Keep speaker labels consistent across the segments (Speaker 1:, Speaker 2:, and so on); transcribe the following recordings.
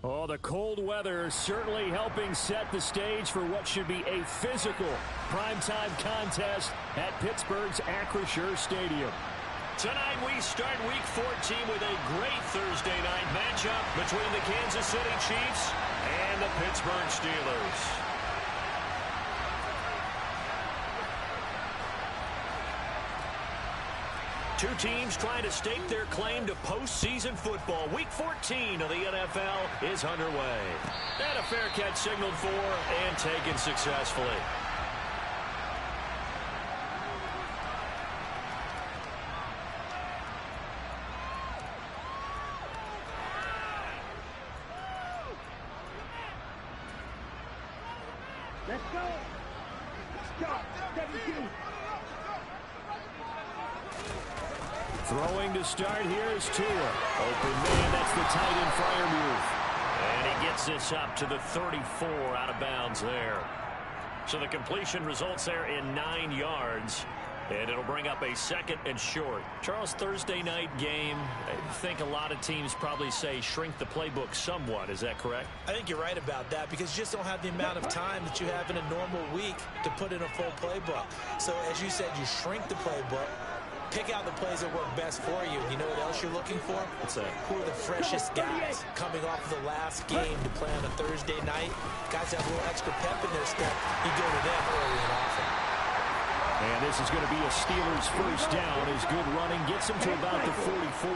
Speaker 1: Oh, the cold weather is certainly helping set the stage for what should be a physical primetime contest at Pittsburgh's Acrisure Stadium.
Speaker 2: Tonight we start Week 14 with a great Thursday night matchup between the Kansas City Chiefs and the Pittsburgh Steelers. Two teams trying to stake their claim to postseason football. Week 14 of the NFL is underway. And a fair catch signaled for and taken successfully.
Speaker 3: Let's go. Stop. 17.
Speaker 1: Throwing to start here is Tua. Open man, that's the tight end Freiermuth.
Speaker 2: And he gets this up to the 34 out of bounds there. So the completion results there in 9 yards. And it'll bring up a second and short.
Speaker 1: Charles, Thursday night game, I think a lot of teams probably say shrink the playbook somewhat. Is that correct?
Speaker 4: I think you're right about that because you just don't have the amount of time that you have in a normal week to put in a full playbook. So as you said, you shrink the playbook. Pick out the plays that work best for you. You know what else you're looking for?
Speaker 1: What's that?
Speaker 4: Who are the freshest guys coming off of the last game to play on a Thursday night? Guys have a little extra pep in their step. You go to them early and often.
Speaker 1: And this is going to be a Steelers first down as good running gets them to about the 44.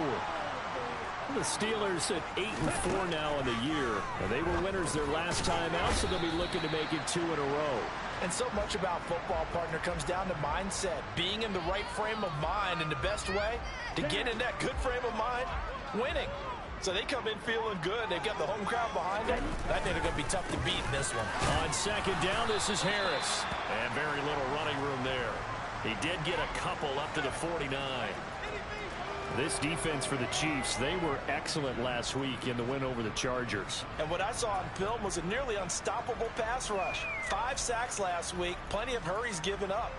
Speaker 1: The Steelers at 8-4 now in the year. They were winners their last time out, so they'll be looking to make it 2 in a row.
Speaker 4: And so much about football, partner, comes down to mindset. Being in the right frame of mind, and the best way to get in that good frame of mind, winning. So they come in feeling good. They've got the home crowd behind them. I think they're going to be tough to beat in this one.
Speaker 1: On second down, this is Harris.
Speaker 2: And very little running room there. He did get a couple up to the 49.
Speaker 1: This defense for the Chiefs, they were excellent last week in the win over the Chargers.
Speaker 4: And what I saw on film was a nearly unstoppable pass rush. 5 sacks last week, plenty of hurries given up.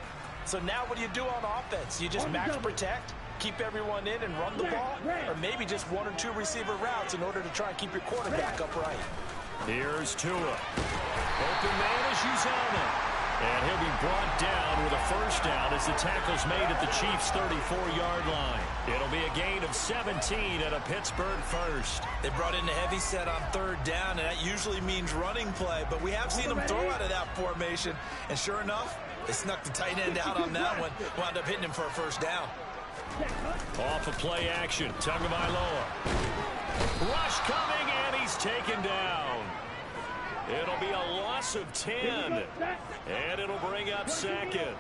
Speaker 4: So now what do you do on offense? You just max protect, keep everyone in and run the ball, or maybe just 1 or 2 receiver routes in order to try and keep your quarterback upright.
Speaker 2: Here's Tua. Open man is Uzomah. And he'll be brought down with a first down as the tackle's made at the Chiefs' 34-yard line. It'll be a gain of 17 at a Pittsburgh first.
Speaker 4: They brought in the heavy set on 3rd down, and that usually means running play. But we have seen them throw out of that formation. And sure enough, they snuck the tight end out on that one. Wound up hitting him for a first down.
Speaker 2: Off of play action, Tagovailoa. Rush coming, and he's taken down. It'll be a loss of 10, and it'll bring up second.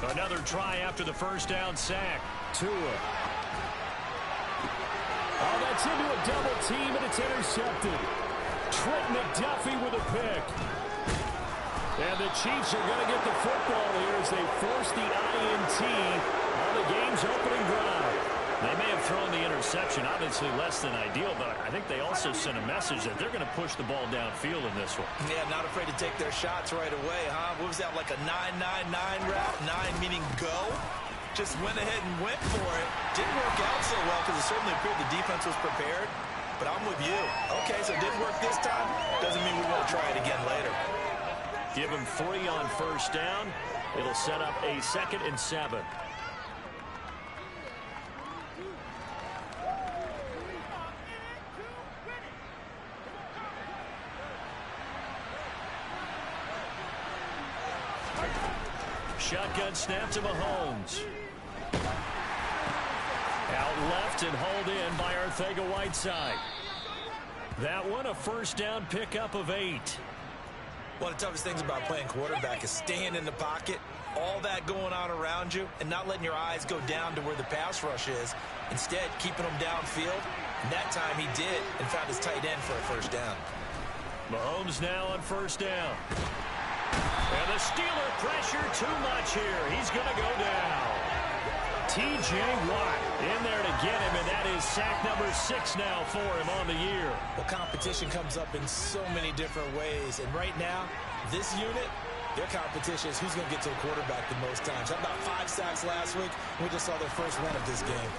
Speaker 2: Another try after the first down sack.
Speaker 1: Tua. Oh, that's into a double team, and it's intercepted. Trent McDuffie with a pick. And the Chiefs are going to get the football here as they force the INT on the game's opening drive.
Speaker 2: They may have thrown the interception, obviously less than ideal, but I think they also sent a message that they're going to push the ball downfield in this one.
Speaker 4: Yeah, not afraid to take their shots right away, huh? What was that, like a 9-9-9 route? 9 meaning go? Just went ahead and went for it. Didn't work out so well because it certainly appeared the defense was prepared. But I'm with you. Okay, so it didn't work this time. Doesn't mean we won't try it again later.
Speaker 2: Give him 3 on first down. It'll set up a 2nd and 7. Shotgun snap to Mahomes. Out left and hauled in by Arcega-Whiteside. That one a first down pickup of 8.
Speaker 4: One of the toughest things about playing quarterback is staying in the pocket, all that going on around you, and not letting your eyes go down to where the pass rush is. Instead, keeping them downfield. And that time he did and found his tight end for a first down.
Speaker 2: Mahomes now on first down. And the Steeler pressure too much here. He's going to go down. T.J. Watt in there to get him, and that is sack number 6 now for him on the year.
Speaker 4: Well, competition comes up in so many different ways, and right now, this unit, Their competition is who's going to get to the quarterback the most times. How about 5 sacks last week? We just saw their first one of this game.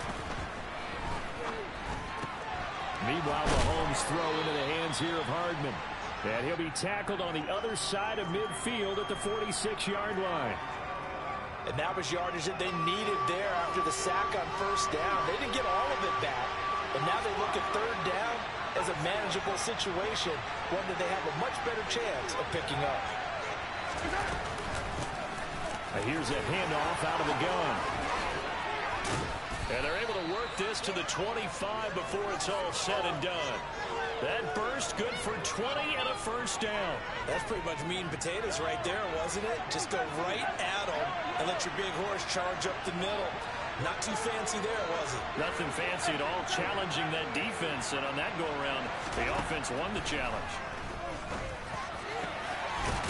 Speaker 1: Meanwhile, Mahomes throw into the hands here of Hardman. And he'll be tackled on the other side of midfield at the 46-yard line.
Speaker 4: And that was yardage that they needed there after the sack on first down. They didn't get all of it back. And now they look at third down as a manageable situation, one that they have a much better chance of picking up.
Speaker 1: Here's a handoff out of the gun.
Speaker 2: And they're able to work this to the 25 before it's all said and done. That burst good for 20 and a first down.
Speaker 4: That's pretty much meat and potatoes right there, wasn't it? Just go right at them and let your big horse charge up the middle. Not too fancy there, was it?
Speaker 2: Nothing fancy at all, challenging that defense. And on that go-around, the offense won the challenge.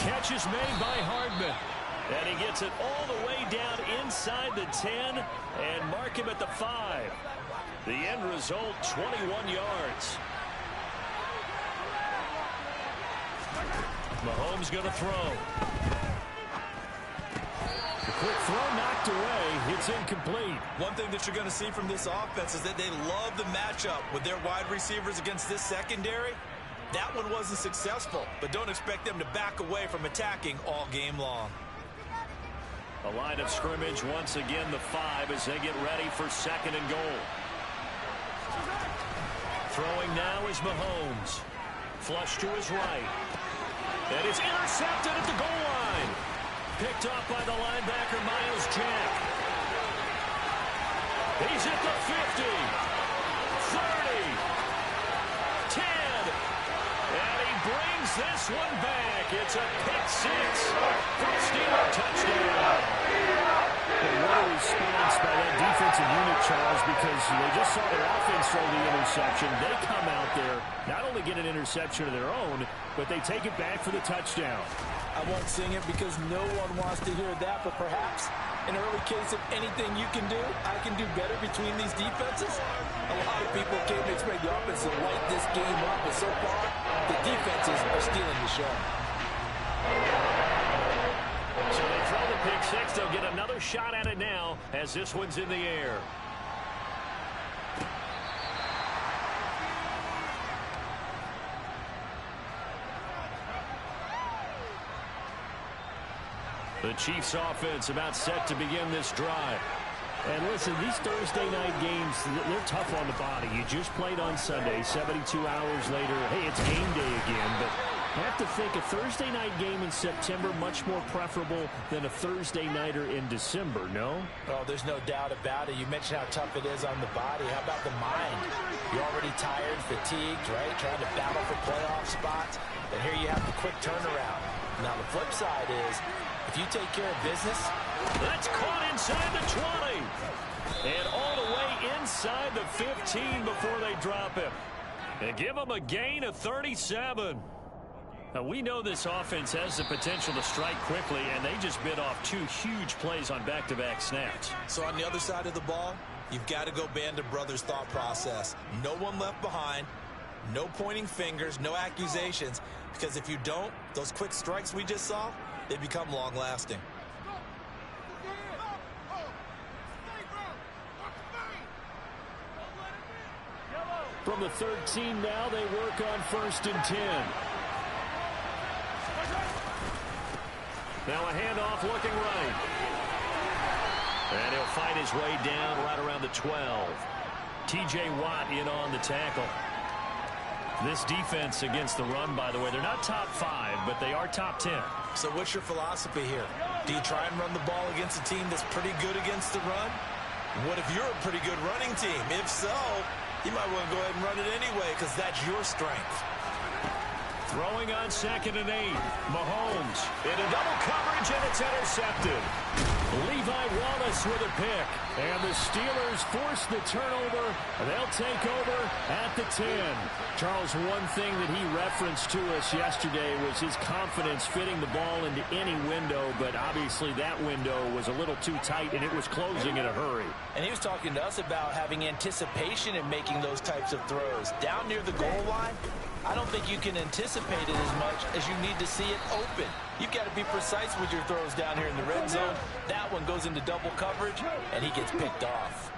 Speaker 1: Catch is made by Hardman.
Speaker 2: And he gets it all the way down inside the 10 and mark him at the 5. The end result, 21 yards. Mahomes going to throw.
Speaker 1: The quick throw knocked away. It's incomplete.
Speaker 4: One thing that you're going to see from this offense is that they love the matchup with their wide receivers against this secondary. That one wasn't successful, but don't expect them to back away from attacking all game long.
Speaker 2: A line of scrimmage, once again the 5 as they get ready for second and goal. Throwing now is Mahomes. Flush to his right. And it's intercepted at the goal line. Picked off by the linebacker, Myles Jack. He's at the 50. 30. 10. And he brings this one back. It's a pick 6 for a Steeler touchdown.
Speaker 1: What a response by that defensive unit, Charles, because they just saw their offense throw the interception. They come out there, not only get an interception of their own, but they take it back for the touchdown.
Speaker 4: I won't sing it because no one wants to hear that, but perhaps an early case of anything you can do, I can do better between these defenses. A lot of people came to expect the offense to light this game up, but so far, the defenses are stealing the show.
Speaker 2: So they throw the pick 6. They'll get another shot at it now as this one's in the air. The Chiefs offense about set to begin this drive.
Speaker 1: And listen, these Thursday night games, they're tough on the body. You just played on Sunday, 72 hours later. Hey, it's game day again, but I have to think a Thursday night game in September much more preferable than a Thursday nighter in December, no?
Speaker 4: Oh, there's no doubt about it. You mentioned how tough it is on the body. How about the mind? You're already tired, fatigued, right? Trying to battle for playoff spots. And here you have the quick turnaround. Now, the flip side is, if you take care of business,
Speaker 2: that's caught inside the 20. And all the way inside the 15 before they drop him. And give him a gain of 37. Now, we know this offense has the potential to strike quickly, and they just bit off 2 huge plays on back-to-back snaps.
Speaker 4: So on the other side of the ball, you've got to go Band of Brothers thought process. No one left behind, no pointing fingers, no accusations, because if you don't, those quick strikes we just saw, they become long-lasting.
Speaker 1: From the 13 now, they work on 1st and 10.
Speaker 2: Now a handoff looking right. And he'll fight his way down right around the 12. T.J. Watt in on the tackle. This defense against the run, by the way, they're not top 5, but they are top 10.
Speaker 4: So what's your philosophy here? Do you try and run the ball against a team that's pretty good against the run? What if you're a pretty good running team? If so, you might want to go ahead and run it anyway because that's your strength.
Speaker 2: Throwing on 2nd and 8. Mahomes into double coverage, and it's intercepted.
Speaker 1: Levi Wallace with a pick. And the Steelers force the turnover. They'll take over at the 10. Charles, one thing that he referenced to us yesterday was his confidence fitting the ball into any window, but obviously that window was a little too tight, and it was closing in a hurry.
Speaker 4: And he was talking to us about having anticipation in making those types of throws. Down near the goal line, I don't think you can anticipate it as much as you need to see it open. You've got to be precise with your throws down here in the red zone. That one goes into double coverage, and he gets picked off.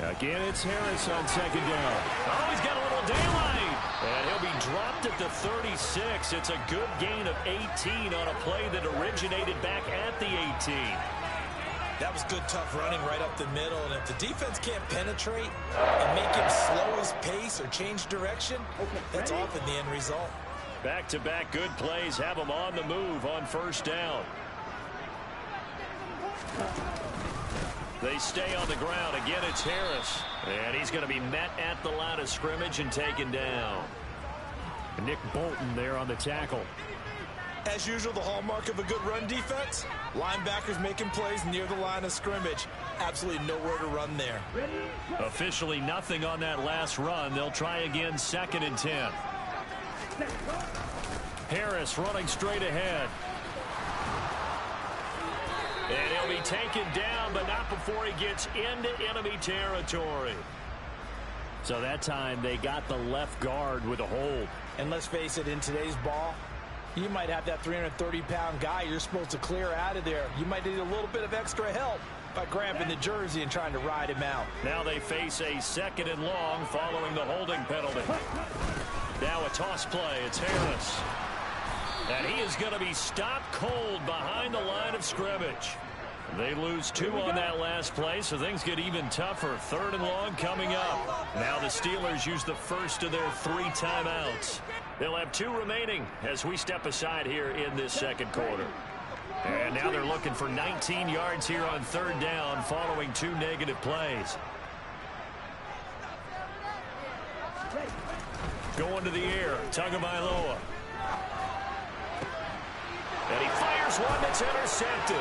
Speaker 1: Again, it's Harris on second down.
Speaker 2: Oh, he's got a little daylight. And he'll be dropped at the 36. It's a good gain of 18 on a play that originated back at the 18.
Speaker 4: That was good, tough running right up the middle. And if the defense can't penetrate and make him slow his pace or change direction, that's often the end result.
Speaker 2: Back-to-back good plays have him on the move on first down. They stay on the ground. Again, it's Harris. And he's going to be met at the line of scrimmage and taken down.
Speaker 1: Nick Bolton there on the tackle.
Speaker 4: As usual, the hallmark of a good run defense, linebackers making plays near the line of scrimmage. Absolutely nowhere to run there.
Speaker 2: Officially nothing on that last run. They'll try again, 2nd and 10. Harris running straight ahead. And he'll be taken down, but not before he gets into enemy territory.
Speaker 1: So that time they got the left guard with a hold.
Speaker 4: And let's face it, in today's ball, you might have that 330-pound guy you're supposed to clear out of there. You might need a little bit of extra help by grabbing the jersey and trying to ride him out.
Speaker 2: Now they face a 2nd and long following the holding penalty. Now a toss play. It's Harris. And he is going to be stopped cold behind the line of scrimmage. They lose 2 on that last play, so things get even tougher. 3rd and long coming up. Now the Steelers use the first of their 3 timeouts. They'll have 2 remaining as we step aside here in this second quarter. And now they're looking for 19 yards here on 3rd down following 2 negative plays. Going to the air, Tagovailoa. And he fires one that's intercepted.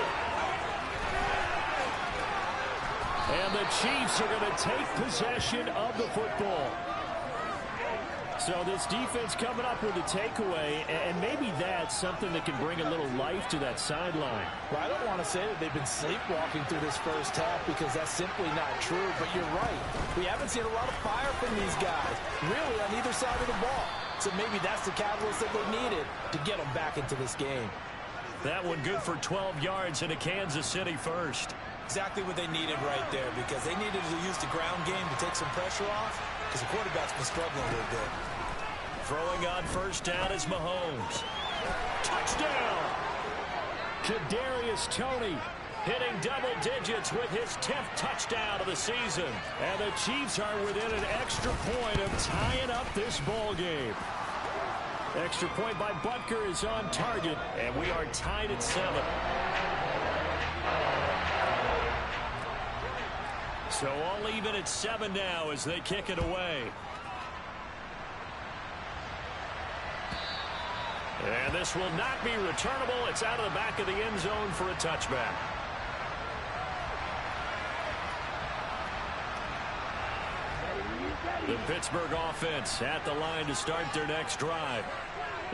Speaker 1: And the Chiefs are going to take possession of the football. So this defense coming up with a takeaway, and maybe that's something that can bring a little life to that sideline.
Speaker 4: Well, I don't want to say that they've been sleepwalking through this first half because that's simply not true, but you're right. We haven't seen a lot of fire from these guys, really on either side of the ball. So maybe that's the catalyst that they needed to get them back into this game.
Speaker 2: That one good for 12 yards in a Kansas City first.
Speaker 4: Exactly what they needed right there because they needed to use the ground game to take some pressure off because the quarterback's been struggling a little bit.
Speaker 2: Throwing on first down is Mahomes. Touchdown!
Speaker 1: Kadarius Toney
Speaker 2: hitting double digits with his 10th touchdown of the season.
Speaker 1: And the Chiefs are within an extra point of tying up this ball game. Extra point by Butker is on target,
Speaker 2: and we are tied at 7. So all even at 7 now as they kick it away. And this will not be returnable. It's out of the back of the end zone for a touchback. The Pittsburgh offense at the line to start their next drive.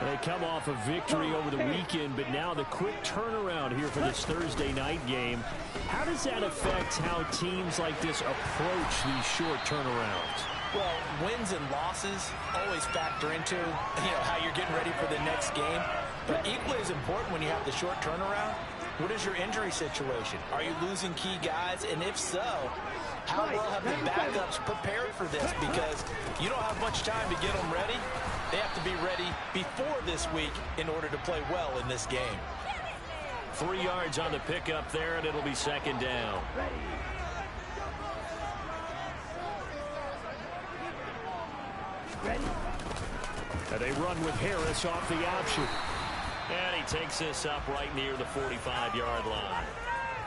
Speaker 1: They come off a victory over the weekend, but now the quick turnaround here for this Thursday night game. How does that affect how teams like this approach these short turnarounds?
Speaker 4: Well, wins and losses always factor into, how you're getting ready for the next game. But equally as important when you have the short turnaround, what is your injury situation? Are you losing key guys? And if so, how well have the backups prepared for this? Because you don't have much time to get them ready. They have to be ready before this week in order to play well in this game.
Speaker 2: 3 yards on the pickup there, and it'll be 2nd down.
Speaker 1: And they run with Harris off the option.
Speaker 2: And he takes this up right near the 45-yard line.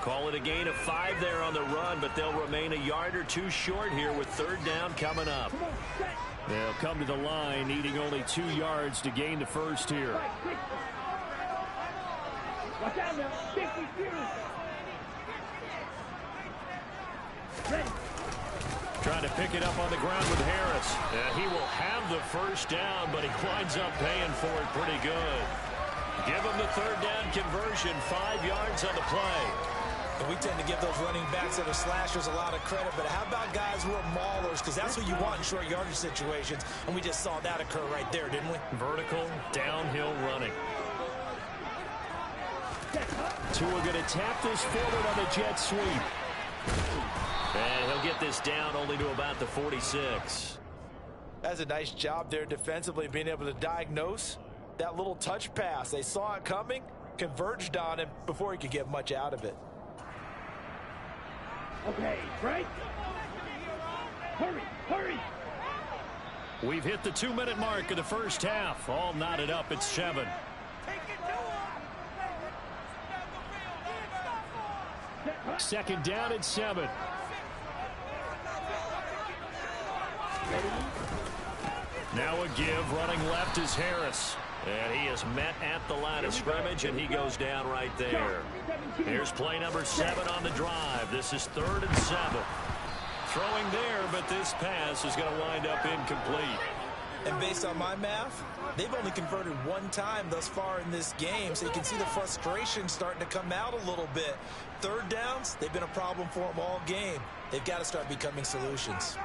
Speaker 2: Call it a gain of 5 there on the run, but they'll remain a yard or 2 short here with 3rd down coming up.
Speaker 1: They'll come to the line, needing only 2 yards to gain the first here.
Speaker 3: Watch out now. 50 Ready.
Speaker 2: Trying to pick it up on the ground with Harris. And he will have the first down, but he winds up paying for it pretty good. Give him the third down conversion, 5 yards on the play.
Speaker 4: And we tend to give those running backs that are slashers a lot of credit, but how about guys who are maulers? Because that's what you want in short yardage situations, and we just saw that occur right there, didn't we?
Speaker 2: Vertical, downhill running.
Speaker 1: Tua going to tap this forward on the jet sweep.
Speaker 2: And he'll get this down only to about the 46.
Speaker 4: That's a nice job there defensively, being able to diagnose that little touch pass. They saw it coming, converged on him before he could get much out of it.
Speaker 3: Okay, break. Hurry, hurry.
Speaker 2: We've hit the 2-minute mark of the first half. All knotted up at 7.
Speaker 1: Second down at 7.
Speaker 2: Now a give, running left is Harris. And he is met at the line of scrimmage, and he goes down right there. Here's play number 7 on the drive. This is 3rd and 7. Throwing there, but this pass is going to wind up incomplete.
Speaker 4: And based on my math, they've only converted 1 time thus far in this game, so you can see the frustration starting to come out a little bit. Third downs, they've been a problem for them all game. They've got to start becoming solutions.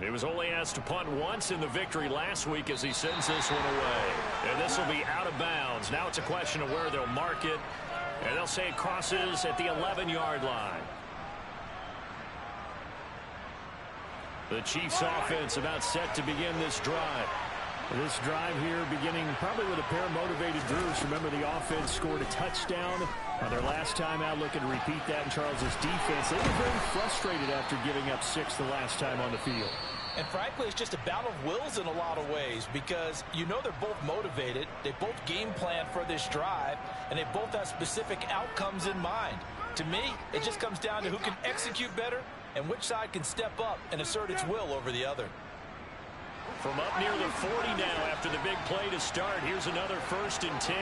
Speaker 2: He was only asked to punt once in the victory last week as he sends this one away. And this will be out of bounds. Now it's a question of where they'll mark it. And they'll say it crosses at the 11-yard line. The Chiefs offense about set to begin this drive.
Speaker 1: This drive here beginning probably with a pair of motivated Drews. Remember, the offense scored a touchdown on their last time out, looking to repeat that in Charles's defense. They were very frustrated after giving up 6 the last time on the field.
Speaker 4: And frankly, it's just a battle of wills in a lot of ways, because you know they're both motivated, they both game plan for this drive, and they both have specific outcomes in mind. To me, it just comes down to who can execute better and which side can step up and assert its will over the other.
Speaker 2: From up near the 40 now after the big play to start, here's another 1st and 10.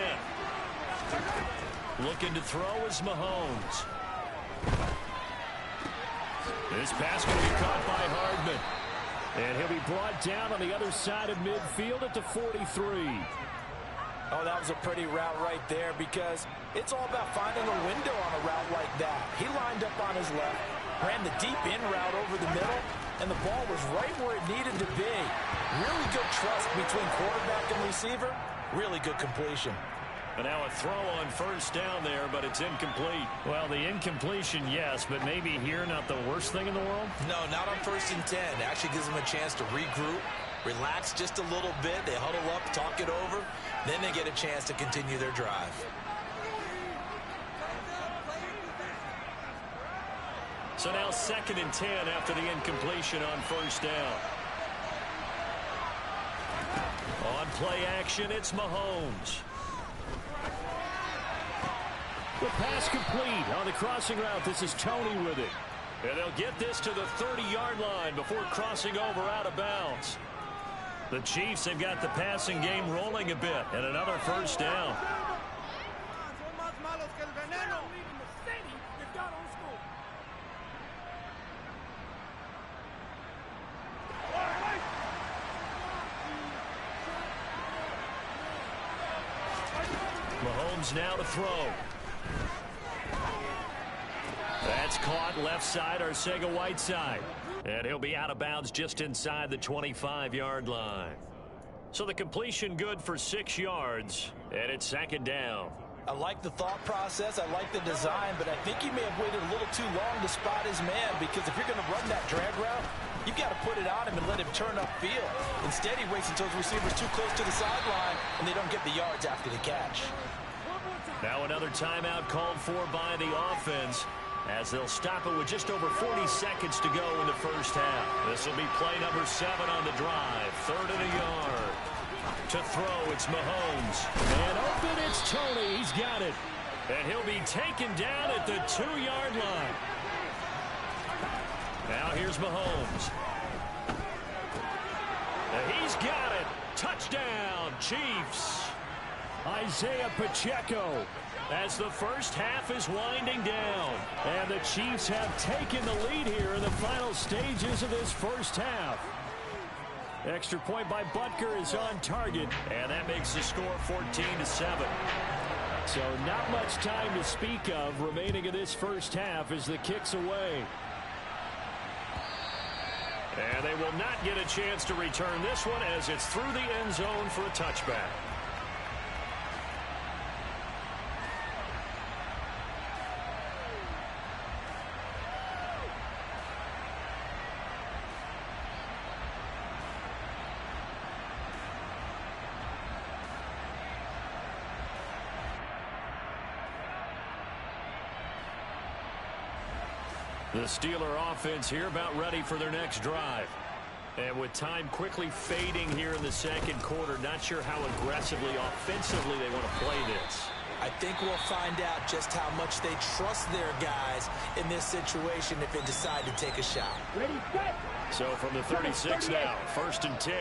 Speaker 2: Looking to throw is Mahomes. This pass going to be caught by Hardman.
Speaker 1: And he'll be brought down on the other side of midfield at the 43.
Speaker 4: Oh, that was a pretty route right there, because it's all about finding a window on a route like that. He lined up on his left, ran the deep in route over the middle, and the ball was right where it needed to be. Really good trust between quarterback and receiver. Really good completion.
Speaker 2: And now a throw on 1st down there, but it's incomplete.
Speaker 1: Well, the incompletion, yes, but maybe here not the worst thing in the world?
Speaker 4: No, not on 1st and 10. It actually gives them a chance to regroup, relax just a little bit. They huddle up, talk it over. Then they get a chance to continue their drive.
Speaker 2: So now 2nd and 10 after the incompletion on 1st down. On play action, it's Mahomes.
Speaker 1: The pass complete on the crossing route. This is Tony with it.
Speaker 2: And they'll get this to the 30-yard line before crossing over out of bounds. The Chiefs have got the passing game rolling a bit, and another 1st down. Mahomes now to throw. That's caught left side, Arcega-Whiteside. And he'll be out of bounds just inside the 25-yard line. So the completion good for 6 yards, and it's 2nd down.
Speaker 4: I like the thought process. I like the design, but I think he may have waited a little too long to spot his man, because if you're going to run that drag route, you've got to put it on him and let him turn upfield. Instead, he waits until his receiver's too close to the sideline, and they don't get the yards after the catch.
Speaker 2: Now another timeout called for by the offense, as they'll stop it with just over 40 seconds to go in the 1st half. This will be play number 7 on the drive. 3rd and a yard. To throw, it's Mahomes.
Speaker 1: And open, it's Tony. He's got it.
Speaker 2: And he'll be taken down at the 2-yard line. Now here's Mahomes. And he's got it. Touchdown, Chiefs.
Speaker 1: Isaiah Pacheco.
Speaker 2: as the first half is winding down.
Speaker 1: And the Chiefs have taken the lead here in the final stages of this first half. Extra point by Butker is on target.
Speaker 2: And that makes the score 14-7.
Speaker 1: So not much time to speak of remaining in this first half as the kick's away.
Speaker 2: And they will not get a chance to return this one as it's through the end zone for a touchback. The Steeler offense here about ready for their next drive. And with time quickly fading here in the second quarter, not sure how aggressively, offensively they want to play this.
Speaker 4: I think we'll find out just how much they trust their guys in this situation if they decide to take a shot.
Speaker 3: Ready, set.
Speaker 2: So from the 36 now, 1st and 10.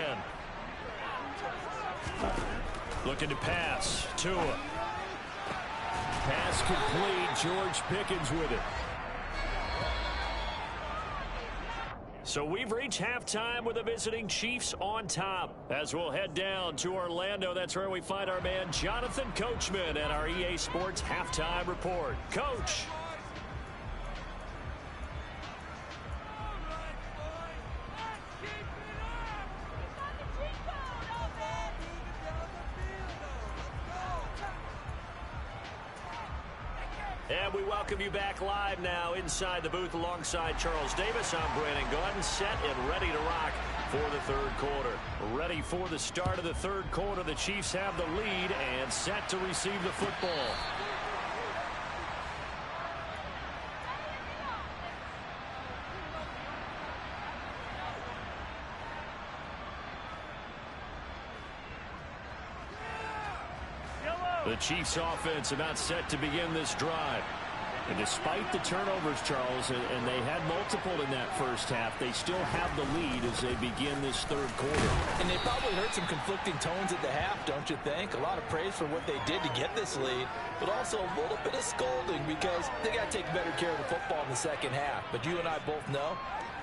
Speaker 2: Looking to pass. Tua.
Speaker 1: Pass complete. George Pickens with it.
Speaker 2: So we've reached halftime with the visiting Chiefs on top. As we'll head down to Orlando, that's where we find our man Jonathan Coachman at our EA Sports Halftime Report. Coach. And we welcome you back live now inside the booth alongside Charles Davis. I'm Brandon Gaudin, set and ready to rock for the third quarter. Ready for the start of the third quarter. The Chiefs have the lead and set to receive the football. The Chiefs offense about set to begin this drive. And despite the turnovers, Charles, and they had multiple in that first half, they still have the lead as they begin this third quarter.
Speaker 4: And they probably heard some conflicting tones at the half, don't you think? A lot of praise for what they did to get this lead, but also a little bit of scolding because they got to take better care of the football in the second half. But you and I both know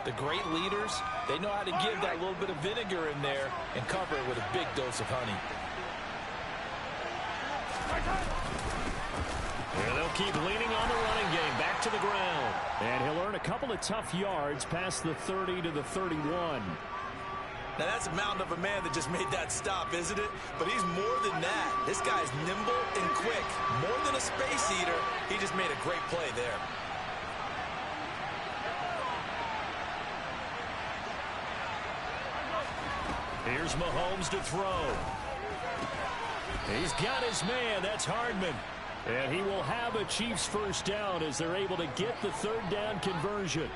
Speaker 4: the great leaders, they know how to give that little bit of vinegar in there and cover it with a big dose of honey.
Speaker 2: And they'll keep leaning on the running game back to the ground.
Speaker 1: And he'll earn a couple of tough yards past the 30 to the 31.
Speaker 4: Now that's a mountain of a man that just made that stop, isn't it? But he's more than that. This guy's nimble and quick. More than a space eater, he just made a great play there.
Speaker 2: Here's Mahomes to throw.
Speaker 1: He's got his man. That's Hardman. And he will have a Chiefs first down as they're able to get the third down conversion.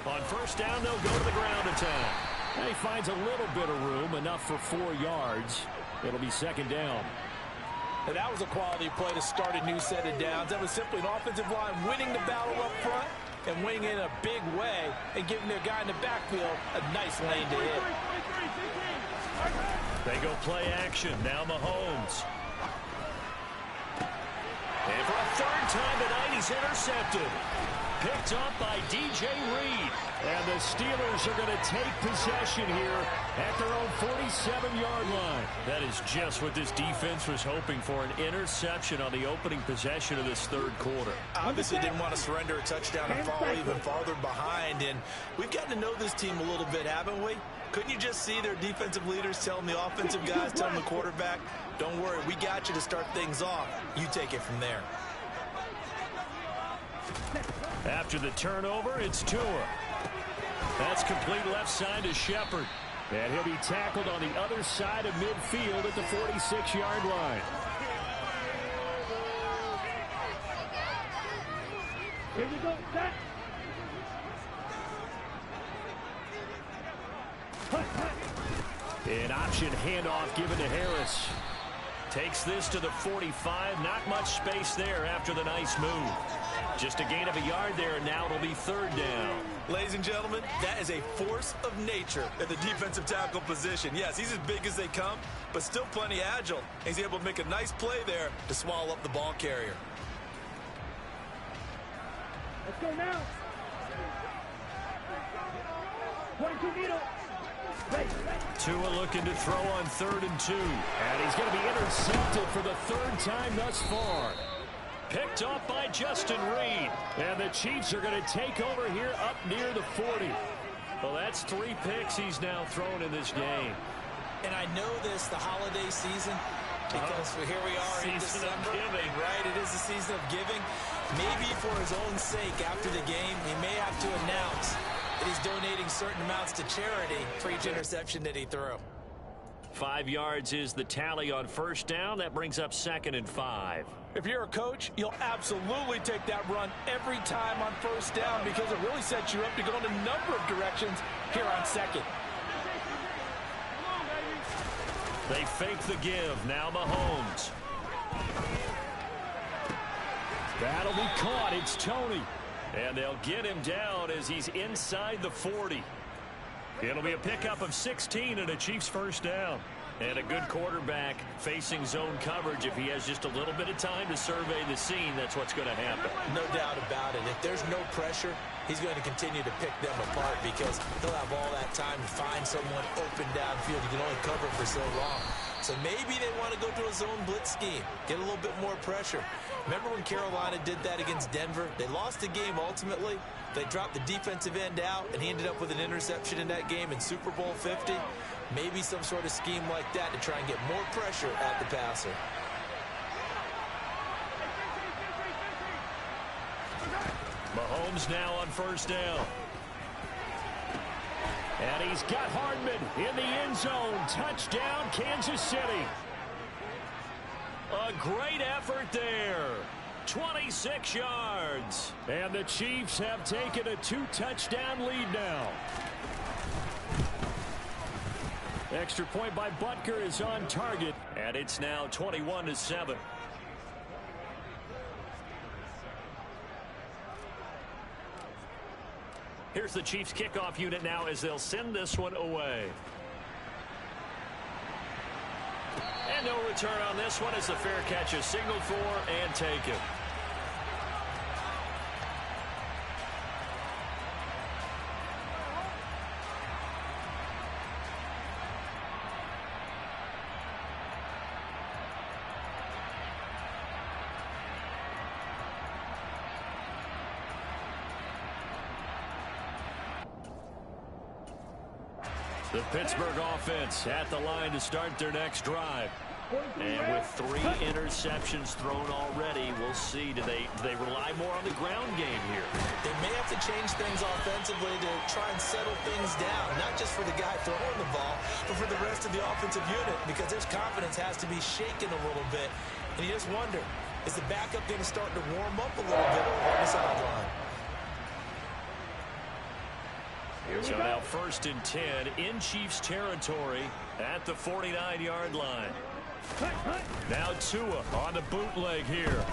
Speaker 2: On first down, they'll go to the ground attack.
Speaker 1: And he finds a little bit of room, enough for 4 yards. It'll be second down.
Speaker 4: And that was a quality play to start a new set of downs. That was simply an offensive line winning the battle up front and winning in a big way and giving their guy in the backfield a nice lane to hit.
Speaker 2: They go play action. Now Mahomes. And for a third time tonight, he's intercepted. Picked up by DJ Reed.
Speaker 1: And the Steelers are going to take possession here at their own 47-yard line.
Speaker 2: That is just what this defense was hoping for, an interception on the opening possession of this third quarter.
Speaker 4: Obviously didn't want to surrender a touchdown and fall even farther behind. And we've gotten to know this team a little bit, haven't we? Couldn't you just see their defensive leaders telling the offensive guys, telling the quarterback, don't worry, we got you to start things off. You take it from there.
Speaker 2: After the turnover, it's Tua. That's complete left side to Shepard.
Speaker 1: And he'll be tackled on the other side of midfield at the 46-yard line.
Speaker 3: Here we go, set.
Speaker 1: An option handoff given to Harris.
Speaker 2: Takes this to the 45. Not much space there after the nice move. Just a gain of a yard there, and now it'll be third down.
Speaker 4: Ladies and gentlemen, that is a force of nature at the defensive tackle position. Yes, he's as big as they come, but still plenty agile. He's able to make a nice play there to swallow up the ball carrier.
Speaker 3: Let's go now. 22 meter.
Speaker 2: Tua looking to throw on 3rd and 2.
Speaker 1: And he's going to be intercepted for the 3rd time thus far.
Speaker 2: Picked off by Justin Reed.
Speaker 1: And the Chiefs are going to take over here up near the 40.
Speaker 2: Well, that's 3 picks he's now thrown in this game.
Speaker 4: And I know this, the holiday season, because here we are in December, right? It is the season of giving. Maybe for his own sake, after the game, he may have to announce that he's donating certain amounts to charity for each interception that he threw.
Speaker 2: 5 yards is the tally on 1st down. That brings up 2nd and 5.
Speaker 4: If you're a coach, you'll absolutely take that run every time on 1st down because it really sets you up to go in a number of directions here on 2nd.
Speaker 2: They fake the give. Now Mahomes.
Speaker 1: That'll be caught. It's Tony.
Speaker 2: And they'll get him down as he's inside the 40. It'll be a pickup of 16 and a Chiefs 1st down. And a good quarterback facing zone coverage. If he has just a little bit of time to survey the scene, that's what's going to happen.
Speaker 4: No doubt about it. If there's no pressure, he's going to continue to pick them apart because he'll have all that time to find someone open downfield. You can only cover for so long. So maybe they want to go to a zone blitz scheme, get a little bit more pressure. Remember when Carolina did that against Denver? They lost the game ultimately. They dropped the defensive end out, and he ended up with an interception in that game in Super Bowl 50. Maybe some sort of scheme like that to try and get more pressure at the passer.
Speaker 2: Mahomes now on 1st down.
Speaker 1: And he's got Hardman in the end zone. Touchdown, Kansas City.
Speaker 2: A great effort there. 26 yards.
Speaker 1: And the Chiefs have taken a 2-touchdown lead now. Extra point by Butker is on target.
Speaker 2: And it's now 21-7. Here's the Chiefs kickoff unit now as they'll send this one away. And no return on this one as the fair catch is signaled for and taken. The Pittsburgh offense at the line to start their next drive. And with 3 interceptions thrown already, we'll see. Do they rely more on the ground game here?
Speaker 4: They may have to change things offensively to try and settle things down, not just for the guy throwing the ball, but for the rest of the offensive unit, because his confidence has to be shaken a little bit. And you just wonder, is the backup going to start to warm up a little bit on the sideline?
Speaker 2: So now 1st and 10 in Chiefs territory at the 49-yard line. Now Tua on the bootleg here.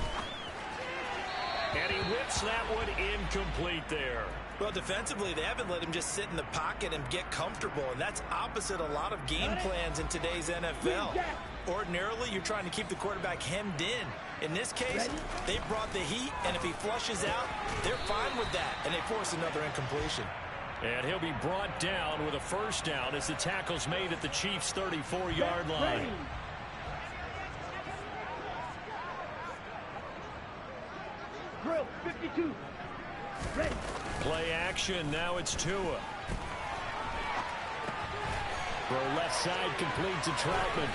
Speaker 2: And he whips that one incomplete there.
Speaker 4: Well, defensively, they haven't let him just sit in the pocket and get comfortable, and that's opposite a lot of game plans in today's NFL. Ordinarily, you're trying to keep the quarterback hemmed in. In this case, they brought the heat, and if he flushes out, they're fine with that, and they force another incompletion.
Speaker 2: And he'll be brought down with a 1st down as the tackle's made at the Chiefs' 34-yard line.
Speaker 3: Drill 52. Ready.
Speaker 2: Play action. Now it's Tua.
Speaker 1: Throw left side complete to Troutman.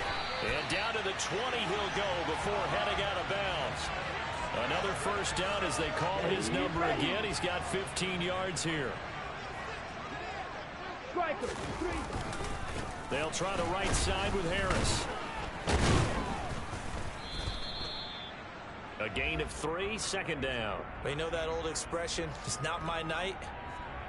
Speaker 2: And down to the 20 he'll go before heading out of bounds. Another 1st down as they call his number again. He's got 15 yards here.
Speaker 3: Striker 3.
Speaker 2: They'll try the right side with Harris. A gain of 3, 2nd down.
Speaker 4: We know that old expression, it's not my night.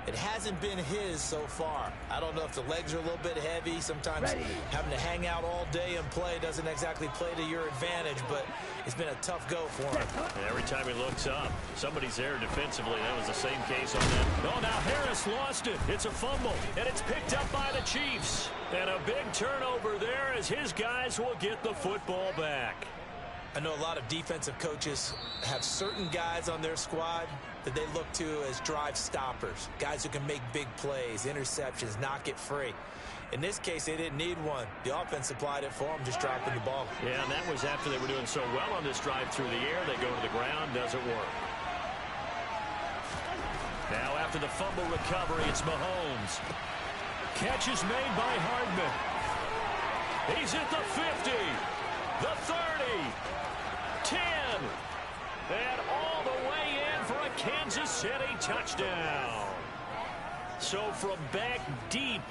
Speaker 4: It hasn't been his so far. I don't know if the legs are a little bit heavy. Sometimes having to hang out all day and play doesn't exactly play to your advantage, but it's been a tough go for him.
Speaker 2: And every time he looks up, somebody's there defensively. That was the same case on that. Oh, now Harris lost it. It's a fumble, and it's picked up by the Chiefs. And a big turnover there as his guys will get the football back.
Speaker 4: I know a lot of defensive coaches have certain guys on their squad that they look to as drive stoppers, guys who can make big plays, interceptions, knock it free. In this case, they didn't need one. The offense supplied it for them, just dropping the ball.
Speaker 2: Yeah, and that was after they were doing so well on this drive through the air. They go to the ground, doesn't work. Now after the fumble recovery, it's Mahomes. Catch is made by Hardman. He's at the 50, the 30, 10, and all the way in for a Kansas City touchdown. So from back deep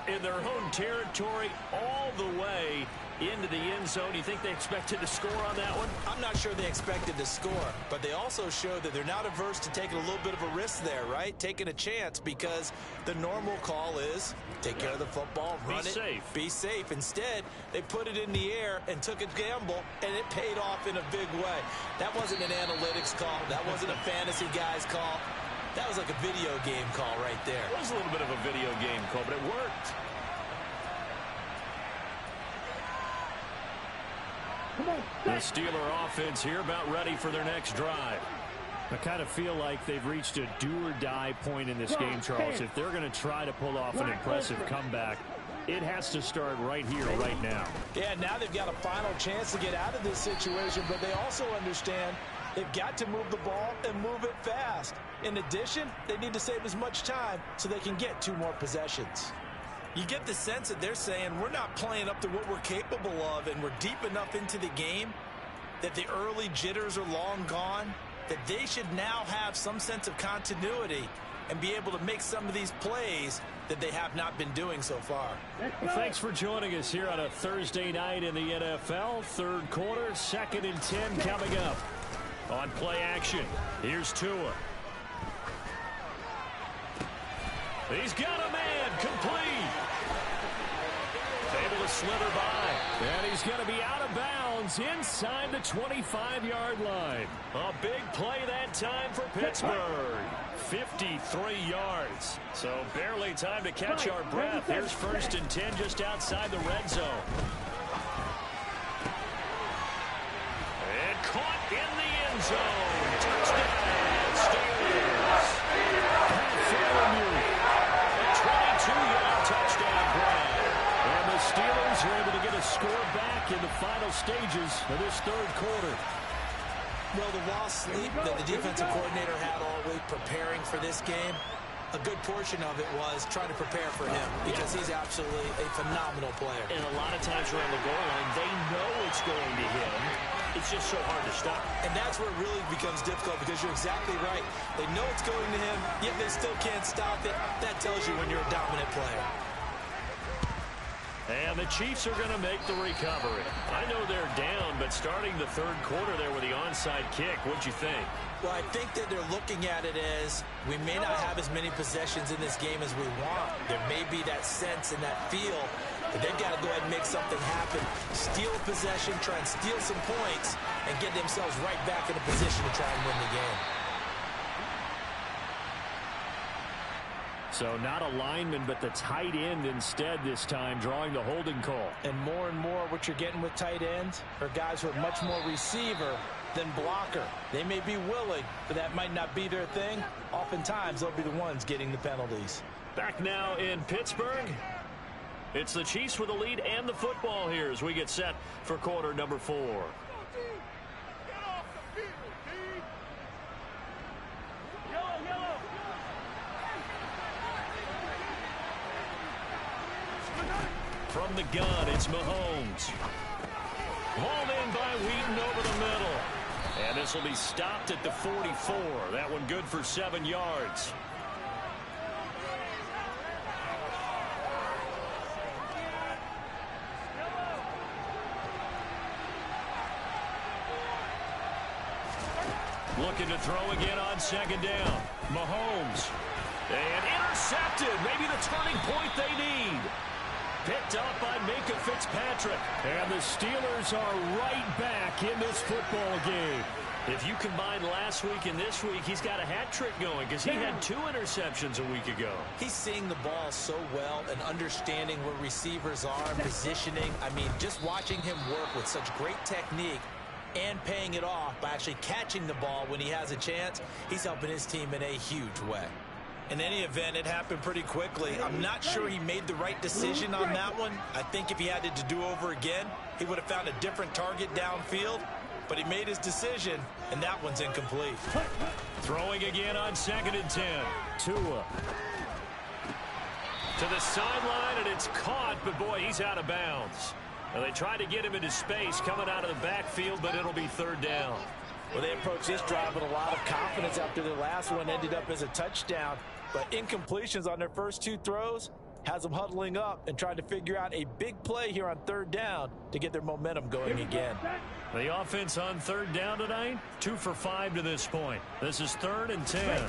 Speaker 2: in their own territory, all the way into the end zone. You think they expected to score on that one?
Speaker 4: I'm not sure they expected to score, but they also showed that they're not averse to taking a little bit of a risk there, right? Taking a chance, because the normal call is take care of the football, run it, be safe. Instead, they put it in the air and took a gamble, and it paid off in a big way. That wasn't an analytics call. That wasn't a fantasy guy's call. That was like a video game call right there.
Speaker 2: It was a little bit of a video game call, but it worked. The Steeler offense here about ready for their next drive.
Speaker 1: I kind of feel like they've reached a do-or-die point in this game, Charles. If they're going to try to pull off an impressive comeback, it has to start right here, right now.
Speaker 4: Yeah, now they've got a final chance to get out of this situation, but they also understand they've got to move the ball and move it fast. In addition, they need to save as much time so they can get 2 more possessions. You get the sense that they're saying we're not playing up to what we're capable of, and we're deep enough into the game that the early jitters are long gone, that they should now have some sense of continuity and be able to make some of these plays that they have not been doing so far.
Speaker 1: Well, thanks for joining us here on a Thursday night in the NFL. Third quarter, 2nd and 10 coming up.
Speaker 2: On play action, here's Tua. He's got a man, complete. Able to slither by.
Speaker 1: And he's going to be out of bounds inside the 25-yard line.
Speaker 2: A big play that time for Pittsburgh. 53 yards. So barely time to catch our breath. Here's 1st and 10 just outside the red zone. And caught in the end zone. Touchdown, Steelers. A 22-yard touchdown grab.
Speaker 1: And the Steelers are able to get a score back in the final stages of this third quarter.
Speaker 4: Well, the lost sleep that the defensive coordinator had all week preparing for this game, a good portion of it was trying to prepare for him, because he's absolutely a phenomenal player.
Speaker 2: And a lot of times around the goal line, they know it's going to him. It's just so hard to stop.
Speaker 4: And that's where it really becomes difficult, because you're exactly right. They know it's going to him, yet they still can't stop it. That tells you when you're a dominant player.
Speaker 2: And the Chiefs are going to make the recovery. I know they're down, but starting the third quarter there with the onside kick, what'd you think?
Speaker 4: Well, I think that they're looking at it as we may not have as many possessions in this game as we want. There may be that sense and that feel, but they've got to go ahead and make something happen. Steal a possession, try and steal some points, and get themselves right back in a position to try and win the game.
Speaker 1: So not a lineman, but the tight end instead this time, drawing the holding call.
Speaker 4: And more what you're getting with tight ends are guys who are much more receiver than blocker. They may be willing, but that might not be their thing. Oftentimes, they'll be the ones getting the penalties.
Speaker 2: Back now in Pittsburgh. It's the Chiefs with the lead and the football here as we get set for quarter number 4. From the gun, it's Mahomes. Hauled in by Wheaton over the middle. And this will be stopped at the 44. That one good for 7 yards. Looking to throw again on 2nd down. Mahomes. And intercepted. Maybe the turning point they need. Picked up by Minka Fitzpatrick.
Speaker 1: And the Steelers are right back in this football game.
Speaker 2: If you combine last week and this week, he's got a hat trick going because he had 2 interceptions a week ago.
Speaker 4: He's seeing the ball so well and understanding where receivers are and positioning. I mean, just watching him work with such great technique and paying it off by actually catching the ball when he has a chance, he's helping his team in a huge way. In any event, it happened pretty quickly. I'm not sure he made the right decision on that one. I think if he had to do over again, he would have found a different target downfield. But he made his decision, and that one's incomplete.
Speaker 2: Throwing again on 2nd and 10.
Speaker 1: Tua.
Speaker 2: To the sideline, and it's caught, but boy, he's out of bounds. Now, they tried to get him into space coming out of the backfield, but it'll be 3rd down.
Speaker 4: Well, they approached this drive with a lot of confidence after the last one ended up as a touchdown. But incompletions on their first 2 throws has them huddling up and trying to figure out a big play here on 3rd down to get their momentum going again.
Speaker 2: The offense on 3rd down tonight, 2 for 5 to this point. This is 3rd and 10.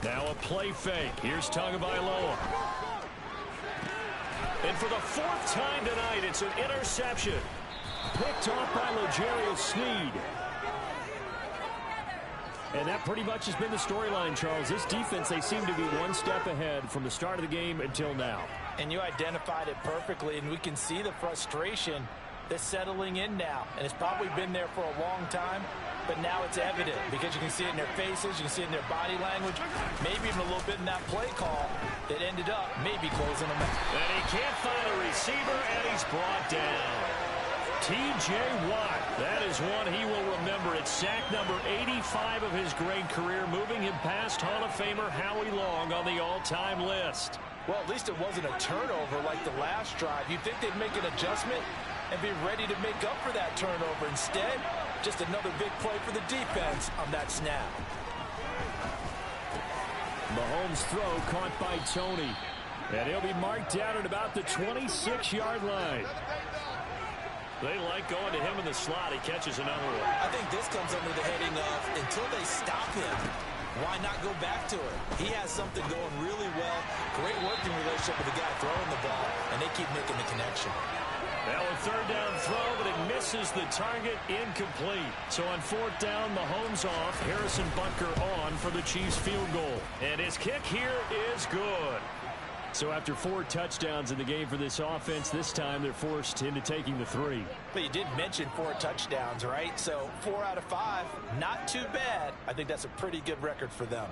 Speaker 2: Now a play fake. Here's Tagovailoa. And for the 4th time tonight, it's an interception.
Speaker 1: Picked off by L'Jarius Sneed. And that pretty much has been the storyline, Charles. This defense, they seem to be one step ahead from the start of the game until now.
Speaker 4: And you identified it perfectly, and we can see the frustration that's settling in now. And it's probably been there for a long time, but now it's evident because you can see it in their faces, you can see it in their body language, maybe even a little bit in that play call that ended up maybe closing them out.
Speaker 2: And he can't find a receiver, and he's brought down. T.J. Watt, that is one he will remember. It's sack number 85 of his great career, moving him past Hall of Famer Howie Long on the all-time list.
Speaker 4: Well, at least it wasn't a turnover like the last drive. You'd think they'd make an adjustment and be ready to make up for that turnover. Instead, just another big play for the defense on that snap.
Speaker 1: Mahomes' throw caught by Tony. And he'll be marked down at about the 26-yard line.
Speaker 2: They like going to him in the slot. He catches another one.
Speaker 4: I think this comes under the heading of until they stop him, why not go back to it? He has something going really well. Great working relationship with the guy throwing the ball, and they keep making the connection.
Speaker 2: Now a 3rd down throw, but it misses the target, incomplete. So on 4th down, Mahomes off. Harrison Butker on for the Chiefs field goal. And his kick here is good. So after 4 touchdowns in the game for this offense, this time they're forced into taking the 3.
Speaker 4: But you did mention 4 touchdowns, right? So 4 out of 5, not too bad. I think that's a pretty good record for them.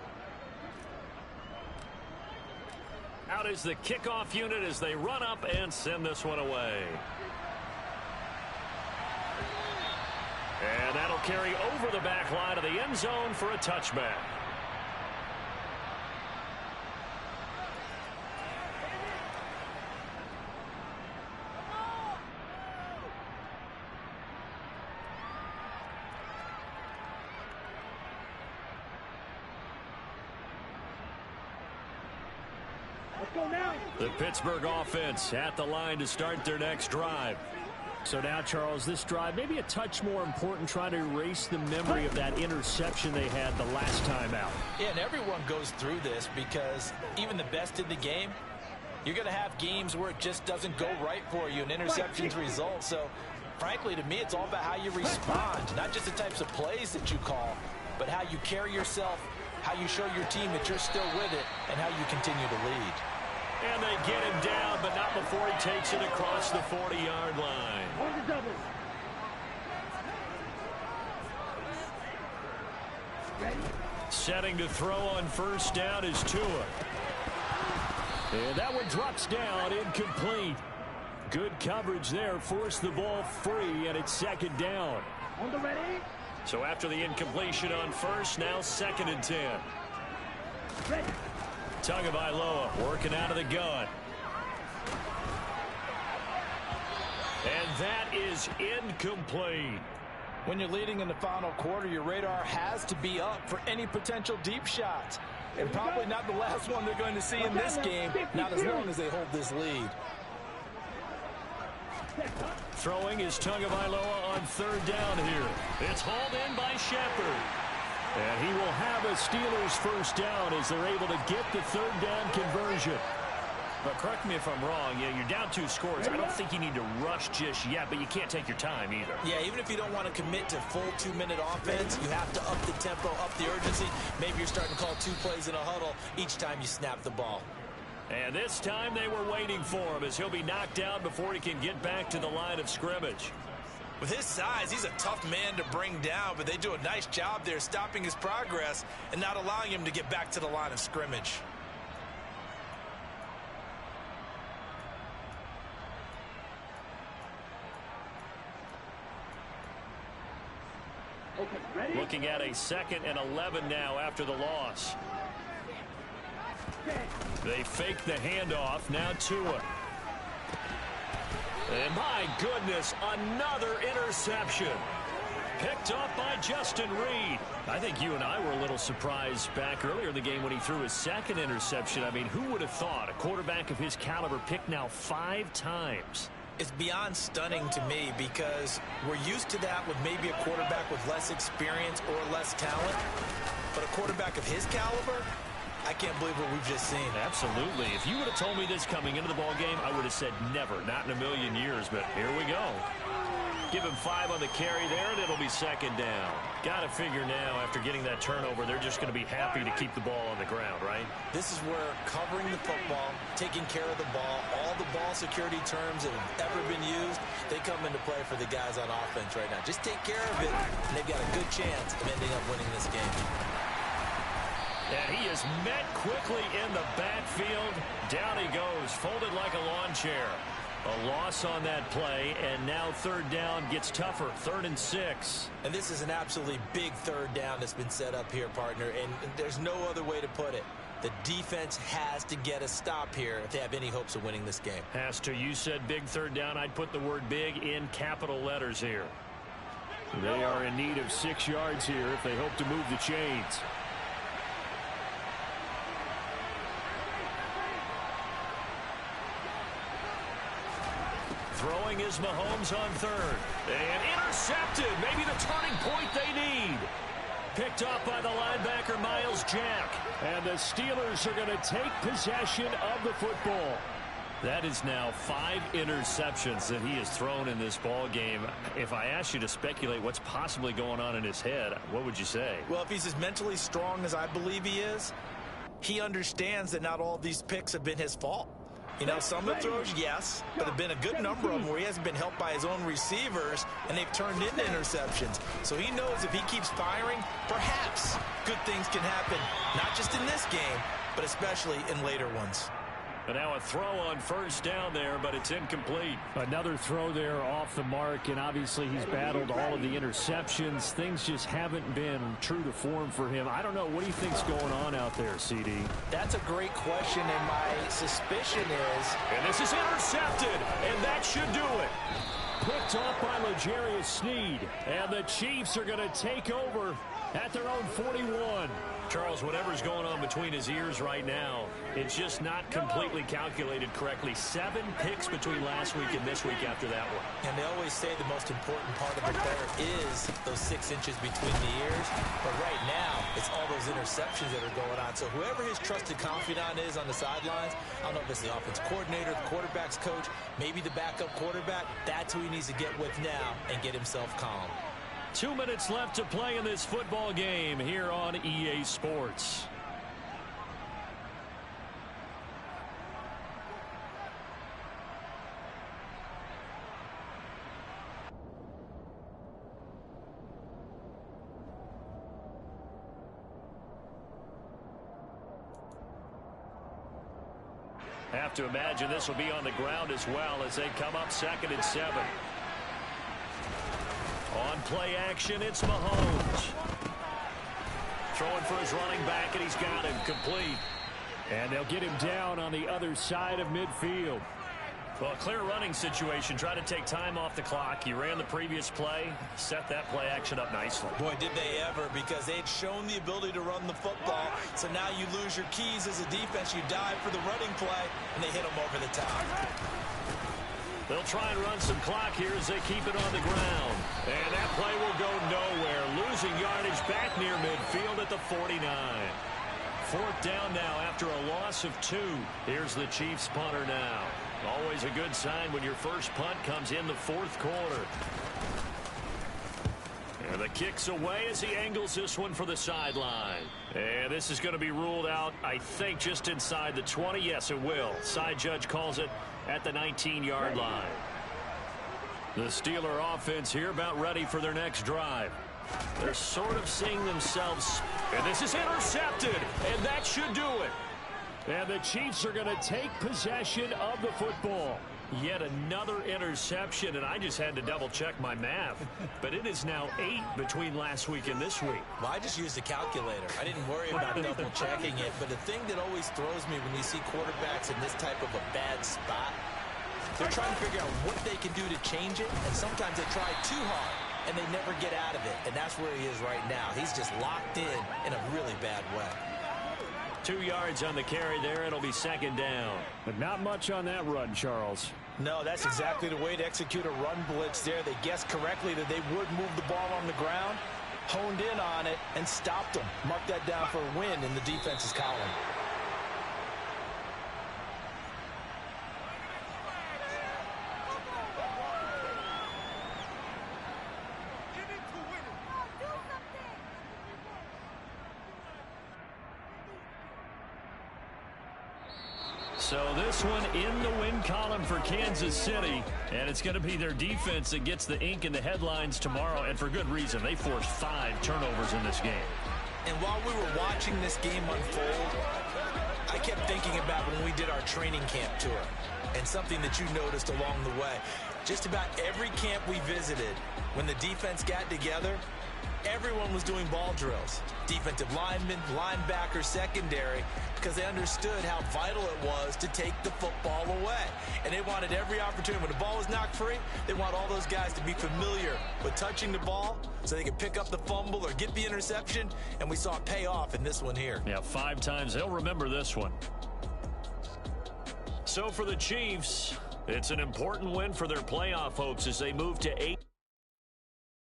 Speaker 2: Out is the kickoff unit as they run up and send this one away. And that'll carry over the back line of the end zone for a touchback. The Pittsburgh offense at the line to start their next drive.
Speaker 1: So now, Charles, this drive maybe a touch more important, trying to erase the memory of that interception they had the last time out.
Speaker 4: Yeah, and everyone goes through this because even the best in the game, you're going to have games where it just doesn't go right for you and interceptions result. So, frankly, to me, it's all about how you respond, not just the types of plays that you call, but how you carry yourself, how you show your team that you're still with it, and how you continue to lead.
Speaker 2: And they get him down, but not before he takes it across the 40-yard line. Setting to throw on 1st down is Tua.
Speaker 1: And that one drops down, incomplete. Good coverage there, forced the ball free, and it's 2nd down.
Speaker 3: On the ready.
Speaker 2: So after the incompletion on 1st, now 2nd and 10.
Speaker 3: Ready.
Speaker 2: Tagovailoa working out of the gun. And that is incomplete.
Speaker 4: When you're leading in the final quarter, your radar has to be up for any potential deep shots. And probably not the last one they're going to see in this game, not as long as they hold this lead.
Speaker 2: Throwing is Tagovailoa on 3rd down here. It's hauled in by Shepard.
Speaker 1: And he will have a Steelers first down as they're able to get the third down conversion.
Speaker 2: But correct me if I'm wrong, you're down 2 scores. I don't think you need to rush just yet, but you can't take your time either.
Speaker 4: Yeah, even if you don't want to commit to full 2-minute offense, you have to up the tempo, up the urgency. Maybe you're starting to call 2 plays in a huddle each time you snap the ball.
Speaker 2: And this time they were waiting for him as he'll be knocked down before he can get back to the line of scrimmage.
Speaker 4: With his size, he's a tough man to bring down, but they do a nice job there stopping his progress and not allowing him to get back to the line of scrimmage.
Speaker 3: Okay, ready?
Speaker 2: Looking at a 2nd and 11 now after the loss. They fake the handoff. Now Tua. And my goodness, another interception. Picked up by Justin Reed. I think you and I were a little surprised back earlier in the game when he threw his 2nd interception. I mean, who would have thought a quarterback of his caliber picked now 5 times?
Speaker 4: It's beyond stunning to me because we're used to that with maybe a quarterback with less experience or less talent. But a quarterback of his caliber, I can't believe what we've just seen.
Speaker 2: Absolutely. If you would have told me this coming into the ball game, I would have said never, not in a million years, but here we go. Give him 5 on the carry there, and it'll be 2nd down. Got to figure now, after getting that turnover, they're just going to be happy to keep the ball on the ground, right?
Speaker 4: This is where covering the football, taking care of the ball, all the ball security terms that have ever been used, they come into play for the guys on offense right now. Just take care of it, and they've got a good chance of ending up winning this game.
Speaker 2: And he is met quickly in the backfield. Down he goes, folded like a lawn chair. A loss on that play, and now 3rd down gets tougher. 3rd and 6.
Speaker 4: And this is an absolutely big 3rd down that's been set up here, partner, and there's no other way to put it. The defense has to get a stop here if they have any hopes of winning this game.
Speaker 2: Has to. You said big 3rd down. I'd put the word big in capital letters here.
Speaker 1: They are in need of 6 yards here if they hope to move the chains.
Speaker 2: Throwing is Mahomes on 3rd. And intercepted. Maybe the turning point they need. Picked up by the linebacker, Miles Jack.
Speaker 1: And the Steelers are going to take possession of the football.
Speaker 2: That is now 5 interceptions that he has thrown in this ball game. If I asked you to speculate what's possibly going on in his head, what would you say?
Speaker 4: Well, if he's as mentally strong as I believe he is, he understands that not all of these picks have been his fault. You know, some of the throws, yes, but there have been a good number of them where he hasn't been helped by his own receivers, and they've turned into interceptions. So he knows if he keeps firing, perhaps good things can happen, not just in this game, but especially in later ones.
Speaker 2: And now a throw on 1st down there, but it's incomplete.
Speaker 1: Another throw there off the mark, and obviously he's battled all of the interceptions. Things just haven't been true to form for him. I don't know. What do you think's going on out there, CD?
Speaker 4: That's a great question, and my suspicion is...
Speaker 2: And this is intercepted, and that should do it.
Speaker 1: Picked off by L'Jarius Sneed, and the Chiefs are going to take over at their own 41.
Speaker 2: Charles, whatever's going on between his ears right now, it's just not completely calculated correctly. 7 picks between last week and this week after that one.
Speaker 4: And they always say the most important part of a player is those 6 inches between the ears. But right now, it's all those interceptions that are going on. So whoever his trusted confidant is on the sidelines, I don't know if it's the offense coordinator, the quarterback's coach, maybe the backup quarterback, that's who he needs to get with now and get himself calm.
Speaker 2: 2 minutes left to play in this football game here on EA Sports. Have to imagine this will be on the ground as well as they come up 2nd and 7. On play action, it's Mahomes. Throwing for his running back, and he's got him complete.
Speaker 1: And they'll get him down on the other side of midfield.
Speaker 2: Well, a clear running situation. Try to take time off the clock. He ran the previous play, set that play action up nicely.
Speaker 4: Boy, did they ever, because they had shown the ability to run the football. So now you lose your keys as a defense. You dive for the running play, and they hit him over the top.
Speaker 2: They'll try and run some clock here as they keep it on the ground. And that play will go nowhere. Losing yardage Steelers back near midfield at the 49. Fourth down now after a loss of 2. Here's the Chiefs punter now. Always a good sign when your first punt comes in the fourth quarter. And the kick's away as he angles this one for the sideline. And this is going to be ruled out, I think, just inside the 20. Yes, it will. Side judge calls it at the 19-yard line. The Steeler offense here about ready for their next drive. They're sort of seeing themselves. And this is intercepted. And that should do it.
Speaker 1: And the Chiefs are going to take possession of the football.
Speaker 2: Yet another interception, and I just had to double-check my math. But it is now 8 between last week and this week.
Speaker 4: Well, I just used a calculator. I didn't worry about double-checking it. But the thing that always throws me when you see quarterbacks in this type of a bad spot, they're trying to figure out what they can do to change it, and sometimes they try too hard, and they never get out of it. And that's where he is right now. He's just locked in a really bad way.
Speaker 2: 2 yards on the carry there. It'll be second down.
Speaker 1: But not much on that run, Charles.
Speaker 5: No, that's exactly the way to execute a run blitz there. They guessed correctly that they would move the ball on the ground, honed in on it, and stopped them. Mark that down for a win in the defense's column.
Speaker 2: So this one in the win column for Kansas City, and it's going to be their defense that gets the ink in the headlines tomorrow, and for good reason. They forced 5 turnovers in this game.
Speaker 5: And while we were watching this game unfold, I kept thinking about when we did our training camp tour, and something that you noticed along the way. Just about every camp we visited, when the defense got together, everyone was doing ball drills. Defensive linemen, linebackers, secondary, because they understood how vital it was to take the football away. And they wanted every opportunity. When the ball was knocked free, they want all those guys to be familiar with touching the ball so they can pick up the fumble or get the interception. And we saw it pay off in this one here.
Speaker 2: Yeah, 5 times. They'll remember this one. So for the Chiefs, it's an important win for their playoff hopes as they move to 8.